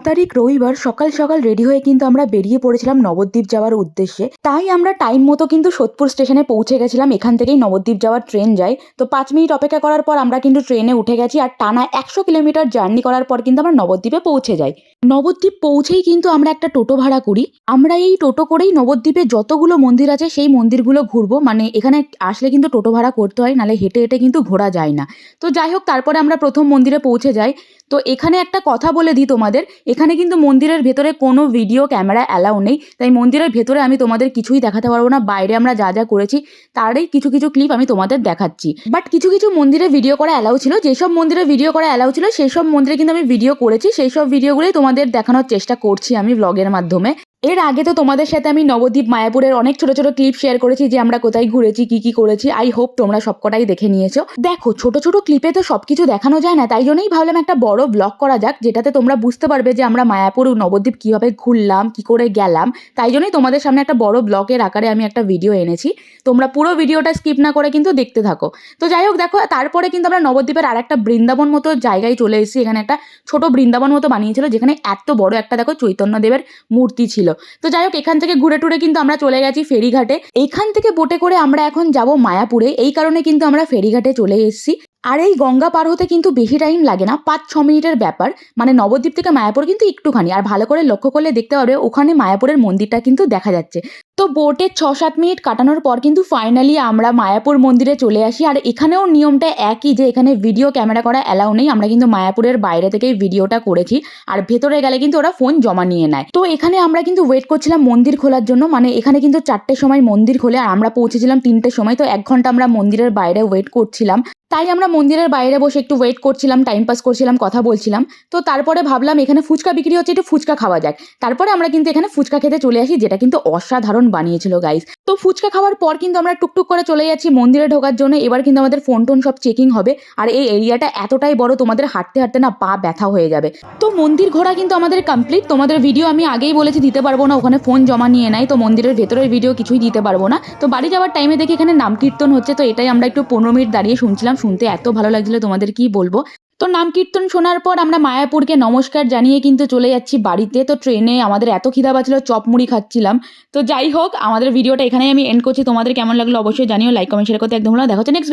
তারিখ রবিবার সকাল সকাল রেডি হয়ে কিন্তু আমরা বেরিয়ে পড়েছিলাম নবদ্বীপ যাওয়ার উদ্দেশ্যে। তাই আমরা টাইম মতো কিন্তু সোদপুর স্টেশনে পৌঁছে গেছিলাম। এখান থেকেই নবদ্বীপ যাওয়ার ট্রেন যায়। তো 5 মিনিট অপেক্ষা করার পর আমরা কিন্তু ট্রেনে উঠে গেছি আর টানা 100 কিলোমিটার জার্নি করার পর কিন্তু আমরা নবদ্বীপে পৌঁছে যাই। নবদ্বীপ পৌঁছেই কিন্তু আমরা একটা টোটো ভাড়া করি। আমরা এই টোটো করেই নবদ্বীপে যতগুলো মন্দির আছে সেই মন্দিরগুলো ঘুরবো। মানে এখানে আসলে কিন্তু টোটো ভাড়া করতে হয়, নাহলে হেঁটে হেঁটে কিন্তু ঘোরা যায় না। তো যাই হোক, তারপরে আমরা প্রথম মন্দিরে পৌঁছে যাই। তো এখানে একটা কথা বলে দিই তোমাদের, এখানে কিন্তু মন্দিরের ভেতরে কোনো ভিডিও ক্যামেরা অ্যালাউ নেই। তাই মন্দিরের ভেতরে আমি তোমাদের কিছুই দেখাতে পারবো না। বাইরে আমরা যা যা করেছি তারই কিছু কিছু ক্লিপ আমি তোমাদের দেখাচ্ছি। বাট কিছু কিছু মন্দিরে ভিডিও করা অ্যালাউ ছিল। যেসব মন্দিরে ভিডিও করা অ্যালাউ ছিল সেই সব মন্দিরে কিন্তু আমি ভিডিও করেছি। সেই সব ভিডিওগুলোই তোমাদের দেখানোর চেষ্টা করছি আমি ব্লগের মাধ্যমে। এর আগে তো তোমাদের সাথে আমি নবদ্বীপ মায়াপুরের অনেক ছোট ছোট ক্লিপ শেয়ার করেছি যে আমরা কোথায় ঘুরেছি, কি কি করেছি। আই হোপ তোমরা সবকটাই দেখে নিয়েছো। দেখো, ছোট ছোট ক্লিপে তো সবকিছু দেখানো যায় না, তাই জন্যই ভাবলাম একটা বড় ব্লগ করা যাক, যেটাতে তোমরা বুঝতে পারবে যে আমরা মায়াপুর ও নবদ্বীপ কিভাবে ঘুরলাম, কি করে গেলাম। তাই জন্যই তোমাদের সামনে একটা বড় ব্লগের আকারে আমি একটা ভিডিও এনেছি। তোমরা পুরো ভিডিওটা স্কিপ না করে কিন্তু দেখতে থাকো। তো যাই হোক, দেখো তারপরে কিন্তু আমরা নবদ্বীপের আর একটা বৃন্দাবন মতো জায়গায় চলে এসেছি। এখানে একটা ছোট বৃন্দাবন মতো বানিয়েছিল, যেখানে এত বড় একটা দেখো চৈতন্যদেবের মূর্তি ছিল। তো যাই হোক, এখান থেকে ঘুরে টুরে কিন্তু আমরা চলে গেছি ফেরিঘাটে। এইখান থেকে বোটে করে আমরা এখন যাব মায়াপুরে। এই কারণে কিন্তু আমরা ফেরিঘাটে চলে এসেছি। আর এই গঙ্গা পার হতে কিন্তু বেশি টাইম লাগে না, 5-6 মিনিটের ব্যাপার। মানে নবদ্বীপ থেকে মায়াপুর কিন্তু একটুখানি। আর ভালো করে লক্ষ্য করলে দেখতে পাবে ওখানে মায়াপুরের মন্দিরটা কিন্তু দেখা যাচ্ছে। তো বোটে 6-7 মিনিট কাটানোর পর কিন্তু ফাইনালি আমরা মায়াপুর মন্দিরে চলে আসি। আর এখানেও নিয়মটা একই, যে এখানে ভিডিও ক্যামেরা করা অ্যালাউ নেই। আমরা কিন্তু মায়াপুরের বাইরে থেকেই ভিডিওটা করেছি। আর ভেতরে গেলে কিন্তু ওরা ফোন জমা নিয়ে নেয়। তো এখানে আমরা কিন্তু ওয়েট করছিলাম মন্দির খোলার জন্য। মানে এখানে কিন্তু 4টের সময় মন্দির খোলে আর আমরা পৌঁছেছিলাম 3টের সময়। তো 1 ঘন্টা আমরা মন্দিরের বাইরে ওয়েট করছিলাম। তাই আমরা মন্দিরের বাইরে বসে একটু ওয়েট করছিলাম, টাইম পাস করছিলাম, কথা বলছিলাম। তো তারপরে ভাবলাম এখানে ফুচকা বিক্রি হচ্ছে, একটু ফুচকা খাওয়া যাক। তারপরে আমরা কিন্তু এখানে ফুচকা খেতে চলে আসি, যেটা কিন্তু অসাধারণ বানিয়েছিল গাইস। তো ফুচকা খাওয়ার পর কিন্তু আমরা টুকটুক করে চলে যাচ্ছি মন্দিরে ঢোকার জন্য। এবার কিন্তু আমাদের ফোন টোন সব চেকিং হবে। আর এই এরিয়াটা এতটাই বড়, তোমাদের হাঁটতে হাঁটতে না পা ব্যথা হয়ে যাবে। তো মন্দির ঘোরা কিন্তু আমাদের কমপ্লিট। তোমাদের ভিডিও আমি আগেই বলেছি দিতে পারবো না, ওখানে ফোন জমা নিয়ে নেয়। তো মন্দিরের ভেতরের ভিডিও কিছুই দিতে পারবো না। তো বাড়ি যাওয়ার টাইমে দেখি এখানে নাম কীর্তন হচ্ছে। তো এটাই আমরা একটু 15 মিনিট দাঁড়িয়ে শুনছিলাম। শুনতে এত ভালো লাগছিল, তোমাদের কি বলবো। তো নাম কীর্তন শোনার পর আমরা মায়াপুরকে নমস্কার জানিয়ে কিন্তু চলে যাচ্ছি বাড়িতে। তো ট্রেনে আমাদের এত খিদা পাচ্ছিল, চপ মুড়ি খাচ্ছিলাম। তো যাই হোক, আমাদের ভিডিওটা এখানেই আমি এন্ড করছি। তোমাদের কেমন লাগলো অবশ্যই জানিও, লাইক কমেন্ট শেয়ার করতে একদম ভুলো না। দেখা হচ্ছে নেক্সট